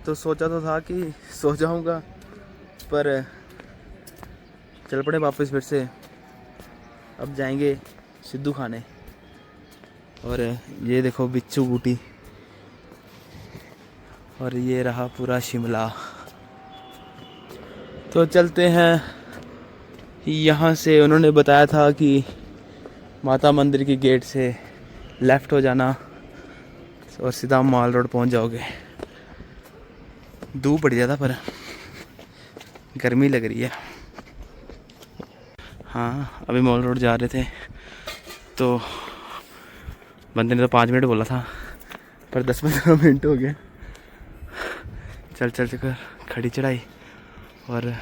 तो सोचा तो था कि सो जाऊंगा, पर चल पड़े वापस फिर से। अब जाएंगे सिद्धू खाने। और ये देखो बिच्छू बूटी, और ये रहा पूरा शिमला। तो चलते हैं यहाँ से। उन्होंने बताया था कि माता मंदिर की गेट से लेफ़्ट हो जाना और सीधा मॉल रोड पहुँच जाओगे। धूप पड़ ज़्यादा पर गर्मी लग रही है। हाँ, अभी मॉल रोड जा रहे थे तो बंदे ने तो 5 मिनट बोला था, पर 10-15 मिनट हो गए। चल चल कर खड़ी चढ़ाई। और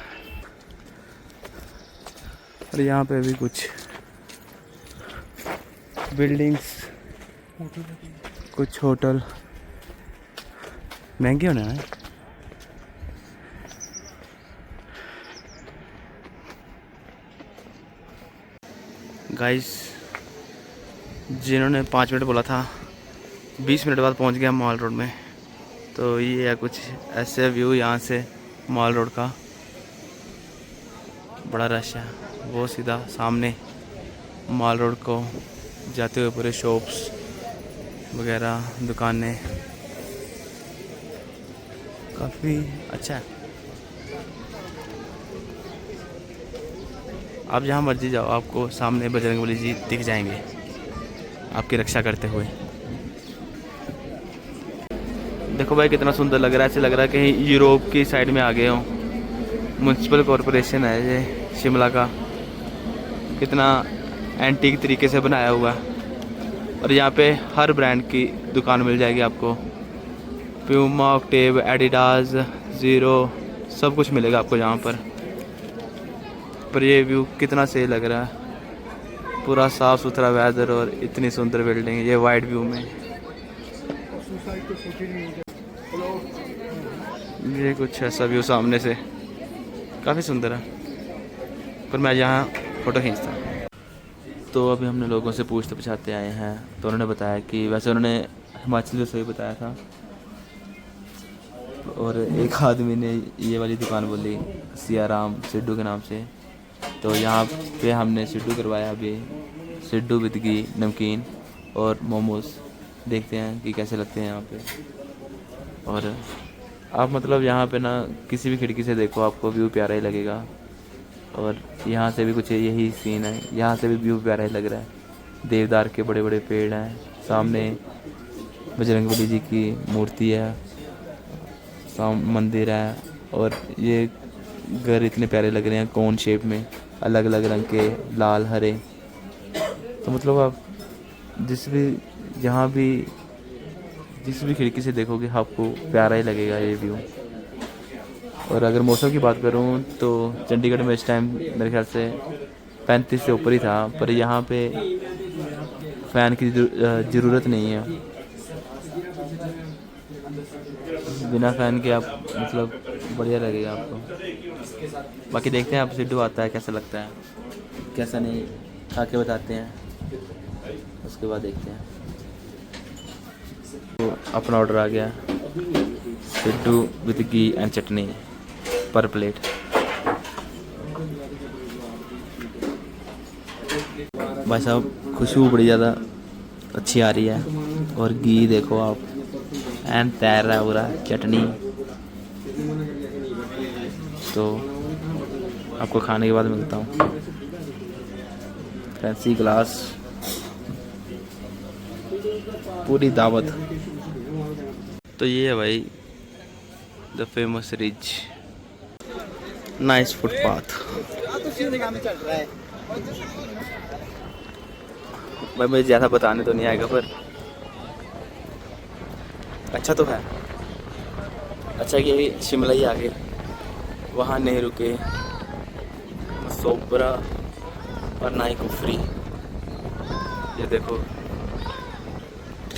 यहाँ पे भी कुछ बिल्डिंग्स, कुछ होटल महंगे होने हैं। गाइस, जिन्होंने 5 मिनट बोला था 20 मिनट बाद पहुंच गया मॉल रोड में। तो ये है कुछ ऐसे व्यू यहाँ से मॉल रोड का। बड़ा रश है। वो सीधा सामने मॉल रोड को जाते हुए पूरे शॉप्स वगैरह, दुकानें, काफ़ी अच्छा है। आप जहाँ मर्जी जाओ, आपको सामने बजरंगबली जी दिख जाएंगे आपकी रक्षा करते हुए। देखो भाई कितना सुंदर लग रहा है। ऐसे लग रहा है कहीं यूरोप की साइड में आ गए हों। म्युनिसिपल कॉरपोरेशन है ये शिमला का। कितना एंटीक तरीके से बनाया हुआ है। और यहाँ पे हर ब्रांड की दुकान मिल जाएगी आपको। प्यूमा, ऑक्टेव, एडिडास, ज़ीरो, सब कुछ मिलेगा आपको यहाँ पर। ये व्यू कितना सही लग रहा है। पूरा साफ़ सुथरा वेदर और इतनी सुंदर बिल्डिंग, ये वाइड व्यू में। ये कुछ ऐसा व्यू सामने से, काफ़ी सुंदर है। पर मैं यहाँ फ़ोटो खींचता हूँ। तो अभी हमने लोगों से पूछते पूछाते आए हैं, तो उन्होंने बताया कि वैसे उन्होंने हिमाचल से ही बताया था। और एक आदमी ने ये वाली दुकान बोली सियाराम सिड्डू के नाम से। तो यहाँ पे हमने सिड्डू करवाया। अभी सिड्डू विद घी, नमकीन और मोमोज़। देखते हैं कि कैसे लगते हैं यहाँ पे। और आप मतलब यहाँ पे ना किसी भी खिड़की से देखो, आपको व्यू प्यारा ही लगेगा। और यहाँ से भी कुछ यही सीन है। यहाँ से भी व्यू प्यारा ही लग रहा है। देवदार के बड़े बड़े पेड़ हैं। सामने बजरंगबली जी की मूर्ति है, मंदिर है। और ये घर इतने प्यारे लग रहे हैं, कोन शेप में, अलग अलग रंग के, लाल, हरे। तो मतलब आप जिस भी खिड़की से देखोगे आपको प्यारा ही लगेगा ये व्यू। और अगर मौसम की बात करूं तो चंडीगढ़ में इस टाइम मेरे ख्याल से 35 से ऊपर ही था। पर यहाँ पे फ़ैन की ज़रूरत नहीं है। बिना फ़ैन के आप मतलब बढ़िया लगेगा आपको। बाकी देखते हैं आप सिड्डू आता है कैसा लगता है, कैसा नहीं, खा के बताते हैं, उसके बाद देखते हैं। तो अपना ऑर्डर आ गया, सिड्डू विद घी एंड चटनी पर प्लेट। भाई साहब खुशबू बड़ी ज़्यादा अच्छी आ रही है। और घी देखो आप, एंड तैर रहा है पूरा, चटनी। तो आपको खाने के बाद मिलता हूँ। फैंसी ग्लास, पूरी दावत। तो ये है भाई the famous ridge, nice footpath. भाई मुझे ज़्यादा बताने तो नहीं आएगा, पर अच्छा तो है। अच्छा कि शिमला ही आगे, वहाँ नहीं रुके, सोबरा और ना ही कुफरी। ये देखो,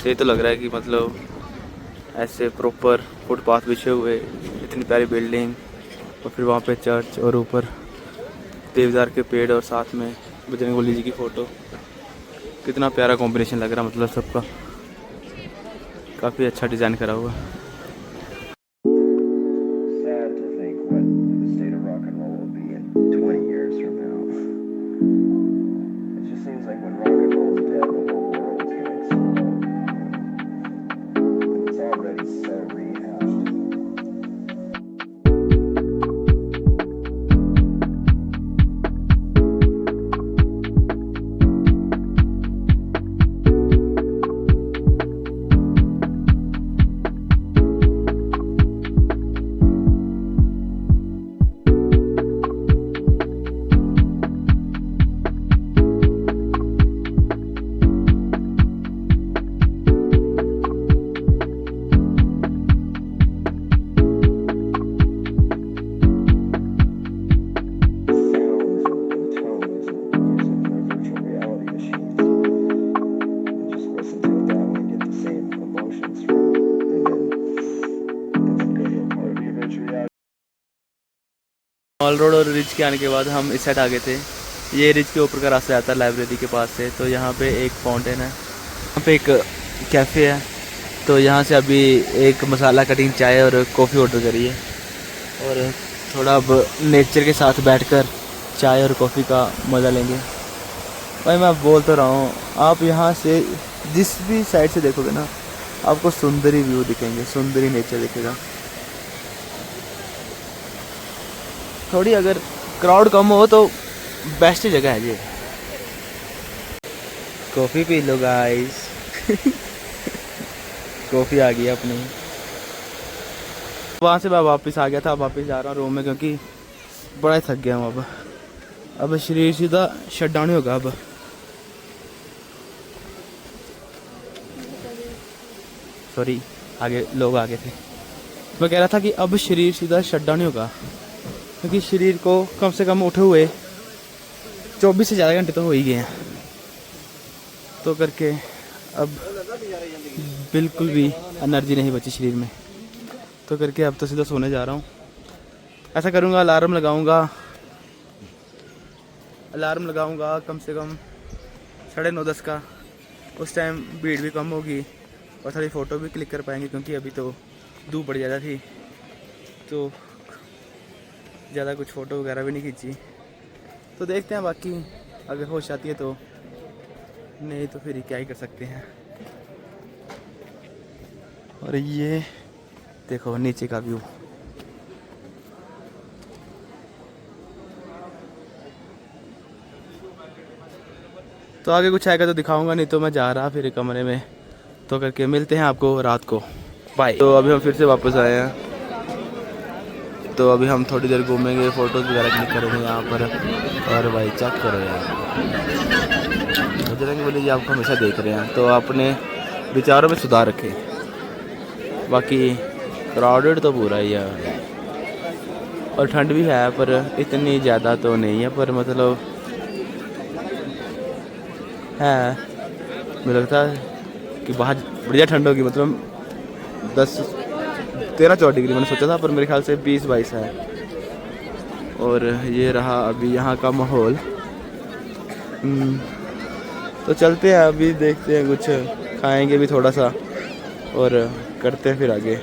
ये तो लग रहा है कि मतलब ऐसे प्रॉपर फुटपाथ बिछे हुए, इतनी प्यारी बिल्डिंग, और फिर वहाँ पे चर्च, और ऊपर देवदार के पेड़, और साथ में बजरंगबली जी की फ़ोटो। कितना प्यारा कॉम्बिनेशन लग रहा है मतलब सबका। काफ़ी अच्छा डिज़ाइन करा हुआ। what the state of rock and roll will be in 20 years from now. It just seems like when rock and roll is dead, the whole world's gonna explode. And it's already so rehashed. Mall road और ridge के आने के बाद हम इस side आ गए थे। ये रिज के ऊपर का रास्ता आता है लाइब्रेरी के पास से। तो यहाँ पे एक फाउंटेन है, यहाँ पे एक कैफ़े है। तो यहाँ से अभी एक मसाला कटिंग चाय और कॉफ़ी ऑर्डर करी है और थोड़ा अब नेचर के साथ बैठकर चाय और कॉफ़ी का मज़ा लेंगे। भाई मैं बोल तो रहा हूँ, आप यहाँ से जिस भी साइड से देखोगे ना आपको सुंदरी व्यू दिखेंगे, सुंदरी नेचर दिखेगा। थोड़ी अगर क्राउड कम हो तो बेस्ट जगह है ये। Coffee P low guys. Coffee आ गई अपनी। वहाँ से मैं वापस आ गया था, वापस जा रहा हूँ रूम में क्योंकि बड़ा ही थक गया हूँ। अब शरीर सीधा शट डाउन होगा। अब सॉरी आगे लोग आगे थे। मैं कह रहा था कि अब शरीर सीधा शट डाउन होगा क्योंकि शरीर को कम से कम उठे हुए 24 से ज़्यादा घंटे तो हो ही गए हैं। तो करके अब बिल्कुल भी एनर्जी नहीं बची शरीर में। तो करके अब तो सीधा सोने जा रहा हूँ। ऐसा करूँगा, अलार्म लगाऊँगा कम से कम 9:30 का। उस टाइम भीड़ भी कम होगी और थोड़ी फ़ोटो भी क्लिक कर पाएंगे क्योंकि अभी तो धूप पड़ ज़्यादा थी तो ज़्यादा कुछ फ़ोटो वगैरह भी नहीं खींची। तो देखते हैं, बाकी अगर होश आती है तो, नहीं तो फिर क्या ही कर सकते हैं। और ये देखो नीचे का व्यू। तो आगे कुछ आएगा तो दिखाऊंगा, नहीं तो मैं जा रहा फिर कमरे में। तो करके मिलते हैं आपको रात को। बाय। तो अभी हम फिर से वापस आए हैं। तो अभी हम थोड़ी देर घूमेंगे, फ़ोटोज़ वगैरह क्लिक करेंगे यहाँ पर। और भाई चेक करो यार, बजरंग बली जी आपको हमेशा देख रहे हैं। तो अपने विचारों में सुधार रखें। बाकी क्राउडेड तो पूरा ही है और ठंड भी है पर इतनी ज़्यादा तो नहीं है, पर मतलब है। मुझे लगता है कि बाहर बढ़िया ठंड होगी, मतलब 13-14 डिग्री मैंने सोचा था, पर मेरे ख्याल से 20-22 है। और ये रहा अभी यहाँ का माहौल। तो चलते हैं, अभी देखते हैं, कुछ खाएंगे भी थोड़ा सा और करते हैं फिर आगे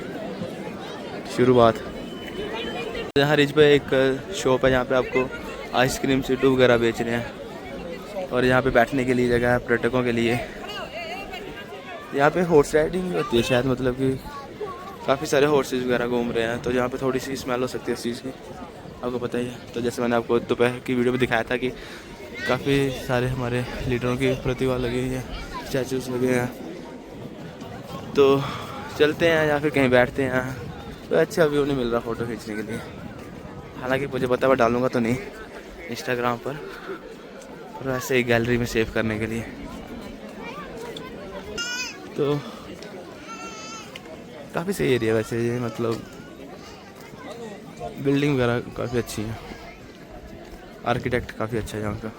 शुरुआत। यहाँ रिज पे एक शॉप है, यहाँ पे आपको आइसक्रीम सिड्डू वगैरह बेच रहे हैं। और यहाँ पे बैठने के लिए जगह है पर्यटकों के लिए। यहाँ पे हॉर्स राइडिंग होती है शायद, मतलब कि काफ़ी सारे हॉर्सेस वगैरह घूम रहे हैं। तो यहाँ पे थोड़ी सी स्मेल हो सकती है इस चीज़ की, आपको पता ही है। तो जैसे मैंने आपको दोपहर की वीडियो में दिखाया था कि काफ़ी सारे हमारे लीडरों की प्रतिभा लगी हुई है, स्टैचूज़ लगे हैं। तो चलते हैं या फिर कहीं बैठते हैं। तो अच्छा व्यू नहीं मिल रहा फ़ोटो खींचने के लिए। हालांकि मुझे पता मैं डालूँगा तो नहीं इंस्टाग्राम पर ऐसे ही गैलरी में सेव करने के लिए। तो काफ़ी सही एरिया वैसे ये, मतलब बिल्डिंग वगैरह काफ़ी अच्छी है, आर्किटेक्ट काफ़ी अच्छा है यहाँ का,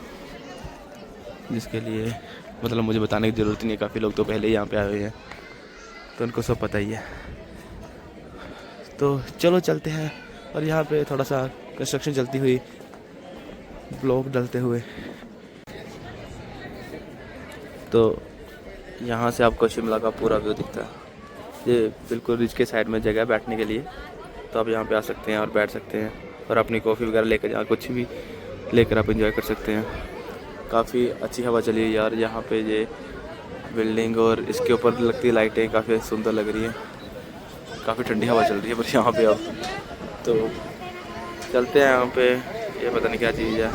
जिसके लिए मतलब मुझे बताने की ज़रूरत नहीं है। काफ़ी लोग तो पहले ही यहाँ पे आए हुए हैं तो उनको सब पता ही है। तो चलो चलते हैं। और यहाँ पे थोड़ा सा कंस्ट्रक्शन चलती हुई, ब्लॉक डलते हुए। तो यहाँ से आपको शिमला का पूरा व्यू दिखता है। ये बिल्कुल रिज के साइड में जगह है बैठने के लिए। तो आप यहाँ पे आ सकते हैं और बैठ सकते हैं और अपनी कॉफ़ी वगैरह लेकर यहाँ कुछ भी लेकर आप एंजॉय कर सकते हैं। काफ़ी अच्छी हवा चली है यार यहाँ पे। ये बिल्डिंग और इसके ऊपर लगती लाइटें काफ़ी सुंदर लग रही हैं। काफ़ी ठंडी हवा चल रही है पर यहाँ पे अब तो चलते हैं यहाँ पे। ये पता नहीं क्या चीज़ है,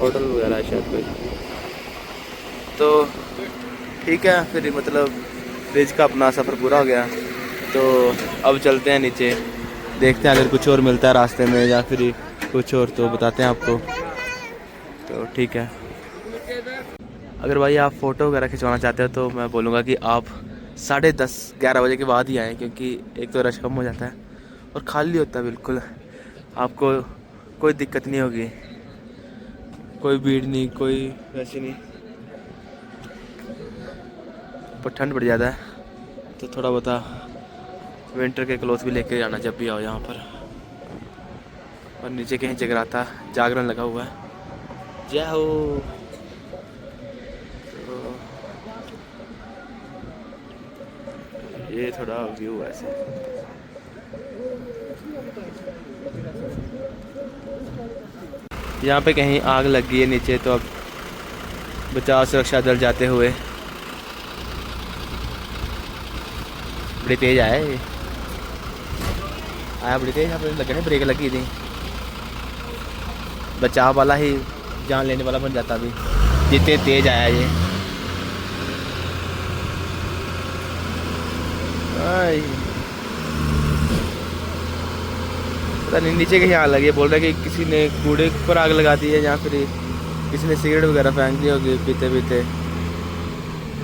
होटल वगैरह है शायद कोई। तो ठीक है फिर, मतलब ब्रिज का अपना सफ़र पूरा हो गया। तो अब चलते हैं नीचे, देखते हैं अगर कुछ और मिलता है रास्ते में या फिर कुछ और तो बताते हैं आपको। तो ठीक है, अगर भाई आप फ़ोटो वगैरह खिंचवाना चाहते हो तो मैं बोलूँगा कि आप 10:30-11 बजे के बाद ही आएँ, क्योंकि एक तो रश कम हो जाता है और खाली होता है बिल्कुल। आपको कोई दिक्कत नहीं होगी, कोई भीड़ नहीं, कोई वैसी नहीं। पर ठंड बढ़ जाता है तो थोड़ा बहुत विंटर के क्लोथ भी लेके जाना जब भी आओ यहाँ पर। और नीचे कहीं जगराता जागरण लगा हुआ है। जय हो। तो ये थोड़ा व्यू है ऐसे। यहाँ पे कहीं आग लग गई है नीचे, तो अब बचाव सुरक्षा दल जाते हुए। बड़ी तेज आया ये, आया बड़ी तेज। यहाँ पे लगे ब्रेक लगी थी, बचाव वाला ही जान लेने वाला बन जाता अभी, जितने तेज आया ये। पता नहीं नीचे कहीं आग लगी है। बोल रहा है कि किसी ने कूड़े पर आग लगा दी है या फिर किसी ने सिगरेट वगैरह फेंक दी होगी पीते पीते।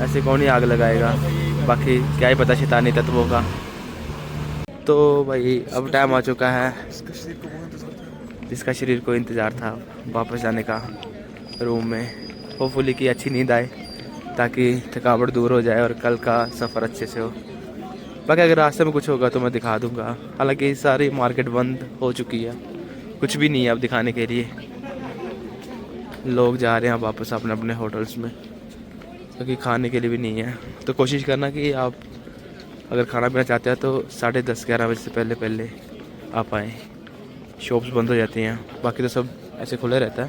ऐसे कौन ही आग लगाएगा, बाकी क्या ही पता शैतानी तत्वों का। तो भाई अब टाइम आ चुका है जिसका शरीर को इंतज़ार था वापस जाने का रूम में। होपफुली कि अच्छी नींद आए ताकि थकावट दूर हो जाए और कल का सफ़र अच्छे से हो। बाकी अगर रास्ते में कुछ होगा तो मैं दिखा दूंगा। हालांकि सारी मार्केट बंद हो चुकी है, कुछ भी नहीं है अब दिखाने के लिए। लोग जा रहे हैं वापस अपने अपने होटल्स में, क्योंकि खाने के लिए भी नहीं है। तो कोशिश करना कि आप अगर खाना पीना चाहते हैं तो 10:30-11 बजे से पहले पहले आप आएँ। शॉप्स बंद हो जाती हैं, बाकी तो सब ऐसे खुले रहता है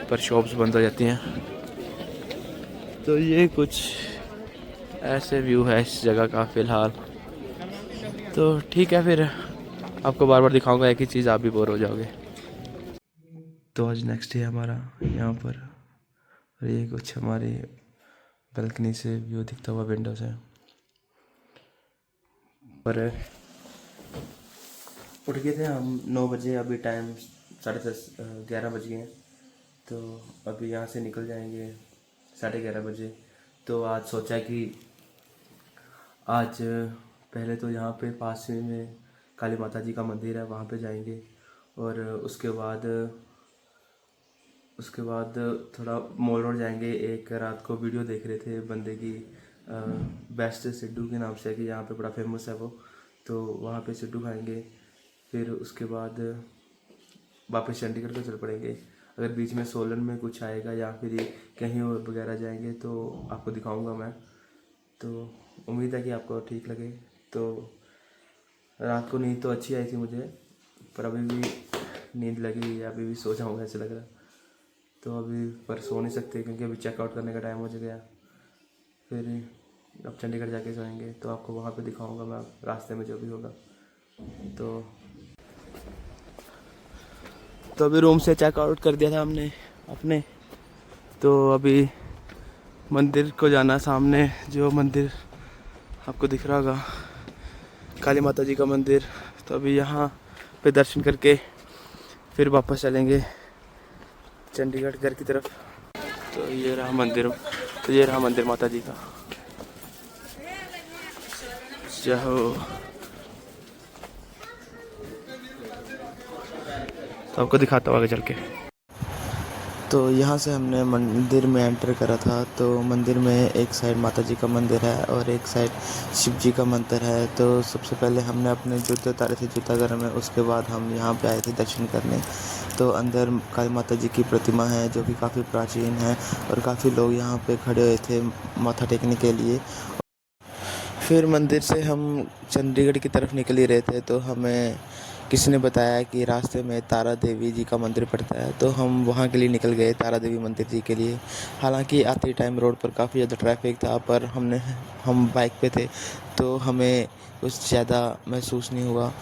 पर शॉप्स बंद हो जाती हैं। तो ये कुछ ऐसे व्यू है इस जगह का फ़िलहाल। तो ठीक है फिर, आपको बार बार दिखाऊंगा एक ही चीज़, आप भी बोर हो जाओगे। तो आज नेक्स्ट डे हमारा यहाँ पर, और ये कुछ हमारी बालकनी से व्यू दिखता हुआ विंडो से। पर उठ गए थे हम 9 बजे, अभी टाइम 10:30-11 बज गए हैं। तो अभी यहाँ से निकल जाएंगे 11:30 बजे। तो आज सोचा कि आज पहले तो यहाँ पे पास में काली माता जी का मंदिर है, वहाँ पे जाएंगे। और उसके बाद थोड़ा मॉल रोड जाएंगे। एक रात को वीडियो देख रहे थे बंदे की, बेस्ट सिड्डू के नाम से, कि यहाँ पे बड़ा फेमस है वो, तो वहाँ पे सिड्डू खाएंगे। फिर उसके बाद वापस चंडीगढ़ को चल पड़ेंगे। अगर बीच में सोलन में कुछ आएगा या फिर कहीं और वगैरह जाएंगे तो आपको दिखाऊंगा मैं। तो उम्मीद है कि आपको ठीक लगे। तो रात को नींद तो अच्छी आई थी मुझे, पर अभी भी नींद लगी हुई है, अभी भी सो जाऊँगा ऐसे लग रहा। तो अभी पर सो नहीं सकते क्योंकि अभी चेकआउट करने का टाइम हो गया। फिर अब चंडीगढ़ जाके सोएंगे, तो आपको वहाँ पे दिखाऊंगा मैं रास्ते में जो भी होगा। तो अभी रूम से चेकआउट कर दिया था हमने अपने। तो अभी मंदिर को जाना, सामने जो मंदिर आपको दिख रहा होगा काली माता जी का मंदिर। तो अभी यहाँ पे दर्शन करके फिर वापस चलेंगे चंडीगढ़ घर की तरफ। तो ये रहा मंदिर माता जी का। जय हो। तो आपको दिखाता हूँ आगे चल के। तो यहाँ से हमने मंदिर में एंटर करा था। तो मंदिर में एक साइड माता जी का मंदिर है और एक साइड शिव जी का मंदिर है। तो सबसे पहले हमने अपने जूते उतारे थे जूताघर में, उसके बाद हम यहाँ पे आए थे दर्शन करने। तो अंदर काली माता जी की प्रतिमा है जो कि काफ़ी प्राचीन है और काफ़ी लोग यहाँ पे खड़े हुए थे माथा टेकने के लिए। फिर मंदिर से हम चंडीगढ़ की तरफ निकल ही रहे थे तो हमें किसी ने बताया कि रास्ते में तारा देवी जी का मंदिर पड़ता है, तो हम वहाँ के लिए निकल गए, तारा देवी मंदिर जी के लिए। हालांकि आते टाइम रोड पर काफ़ी ज़्यादा ट्रैफिक था, पर हम बाइक पे थे तो हमें कुछ ज़्यादा महसूस नहीं हुआ।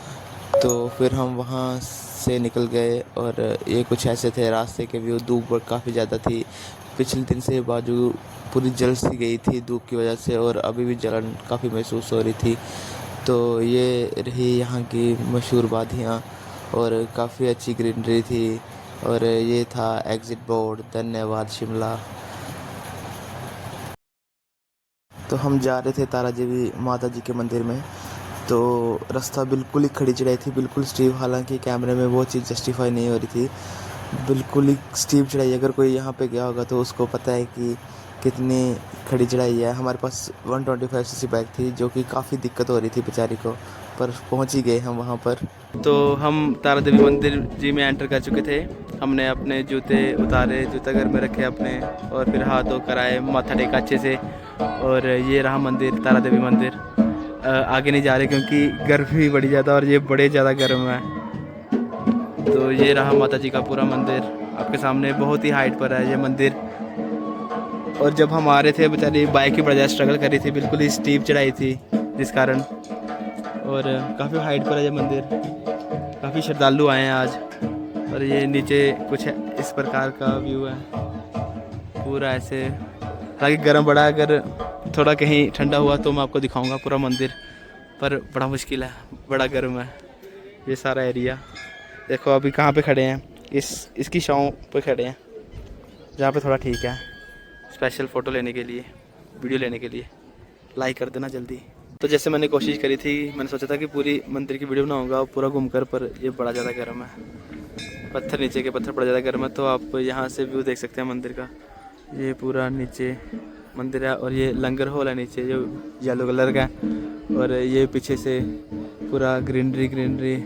तो फिर हम वहाँ से निकल गए और ये कुछ ऐसे थे रास्ते के व्यू। धूप काफ़ी ज़्यादा थी, पिछले दिन से बाजू पूरी जल सी गई थी धूप की वजह से, और अभी भी जलन काफ़ी महसूस हो रही थी। तो ये रही यहाँ की मशहूर वादियाँ, और काफ़ी अच्छी ग्रीनरी थी। और ये था एग्ज़िट बोर्ड, धन्यवाद शिमला। तो हम जा रहे थे तारा देवी माता जी के मंदिर में। तो रास्ता बिल्कुल ही खड़ी चढ़ाई थी, बिल्कुल स्टीप। हालांकि कैमरे में वो चीज़ जस्टिफाई नहीं हो रही थी, बिल्कुल ही स्टीप चढ़ाई। अगर कोई यहाँ पे गया होगा तो उसको पता है कि कितनी खड़ी चढ़ाई है। हमारे पास 125 सीसी बाइक थी, जो कि काफ़ी दिक्कत हो रही थी बेचारी को, पर पहुँच ही गए हम वहाँ पर। तो हम तारा देवी मंदिर जी में एंटर कर चुके थे। हमने अपने जूते उतारे, जूता घर में रखे अपने, और फिर हाथ धोकर आए, माथा टेका अच्छे से। और ये रहा मंदिर, तारा देवी मंदिर। आगे नहीं जा रहे क्योंकि गर्मी बड़ी ज़्यादा, और ये बड़े ज़्यादा गर्म है। तो ये रहा माता जी का पूरा मंदिर आपके सामने, बहुत ही हाइट पर है ये मंदिर। और जब हम आ रहे थे बेचारी बाइक की बड़ा ज़्यादा स्ट्रगल कर रही थी, बिल्कुल ही स्टीप चढ़ाई थी जिस कारण। और काफ़ी हाइट पर है ये मंदिर, काफ़ी श्रद्धालु आए हैं आज। और ये नीचे कुछ इस प्रकार का व्यू है पूरा ऐसे। हालांकि गर्म बड़ा है, अगर थोड़ा कहीं ठंडा हुआ तो मैं आपको दिखाऊंगा पूरा मंदिर, पर बड़ा मुश्किल है, बड़ा गर्म है ये सारा एरिया। देखो अभी कहाँ पे खड़े हैं, इसकी छांव पे खड़े हैं, जहाँ पे थोड़ा ठीक है। स्पेशल फ़ोटो लेने के लिए, वीडियो लेने के लिए लाइक कर देना जल्दी। तो जैसे मैंने कोशिश करी थी, मैंने सोचा था कि पूरी मंदिर की वीडियो बनाऊंगा पूरा घूमकर, पर ये बड़ा ज़्यादा गर्म है। पत्थर, नीचे के पत्थर बड़ा ज़्यादा गर्म है। तो आप यहाँ से व्यू देख सकते हैं मंदिर का। ये पूरा नीचे मंदिर है, और ये लंगर हॉल है नीचे जो येलो कलर का है। और ये पीछे से पूरा ग्रीनरी ग्रीनरी,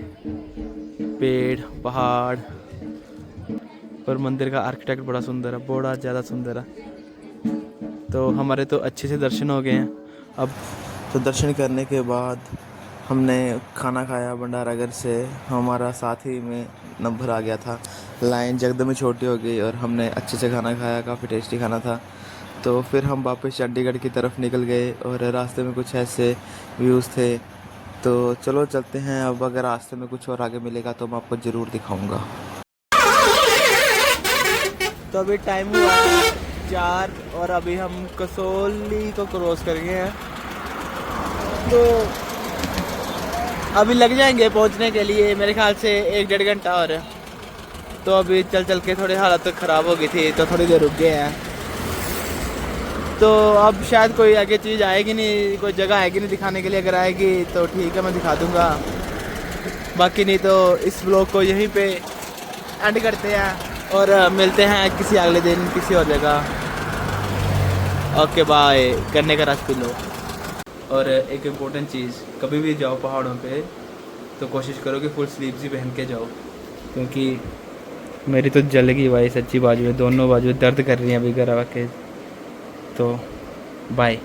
पेड़, पहाड़। और मंदिर का आर्किटेक्ट बड़ा सुंदर है, बड़ा ज़्यादा सुंदर है। तो हमारे तो अच्छे से दर्शन हो गए हैं अब। तो दर्शन करने के बाद हमने खाना खाया भंडारागर से। हमारा साथ ही में नंबर आ गया था, लाइन जगदम ही छोटी हो गई, और हमने अच्छे से खाना खाया, काफ़ी टेस्टी खाना था। तो फिर हम वापस चंडीगढ़ की तरफ निकल गए, और रास्ते में कुछ ऐसे व्यूज़ थे। तो चलो चलते हैं अब। अगर रास्ते में कुछ और आगे मिलेगा तो मैं आपको ज़रूर दिखाऊंगा। तो अभी टाइम हुआ 4, और अभी हम कसौली को क्रॉस कर गए हैं। तो अभी लग जाएंगे पहुंचने के लिए मेरे ख्याल से 1-1.5 घंटा और। तो अभी चल चल के थोड़ी हालत तो ख़राब हो गई थी, तो थोड़ी देर रुक गए हैं। तो अब शायद कोई आगे चीज़ आएगी नहीं, कोई जगह आएगी नहीं दिखाने के लिए। अगर आएगी तो ठीक है, मैं दिखा दूँगा। बाकी नहीं तो इस ब्लॉग को यहीं पे एंड करते हैं, और मिलते हैं किसी अगले दिन किसी और जगह। Okay bye. करने का रस पी लो। और एक इम्पोर्टेंट चीज़, कभी भी जाओ पहाड़ों पे तो कोशिश करो कि फुल स्लीव्स ही पहन के जाओ, क्योंकि मेरी तो जल गई भाई सच्ची, बाजू है, दोनों बाजू दर्द कर रही हैं अभी घर आके। तो बाय।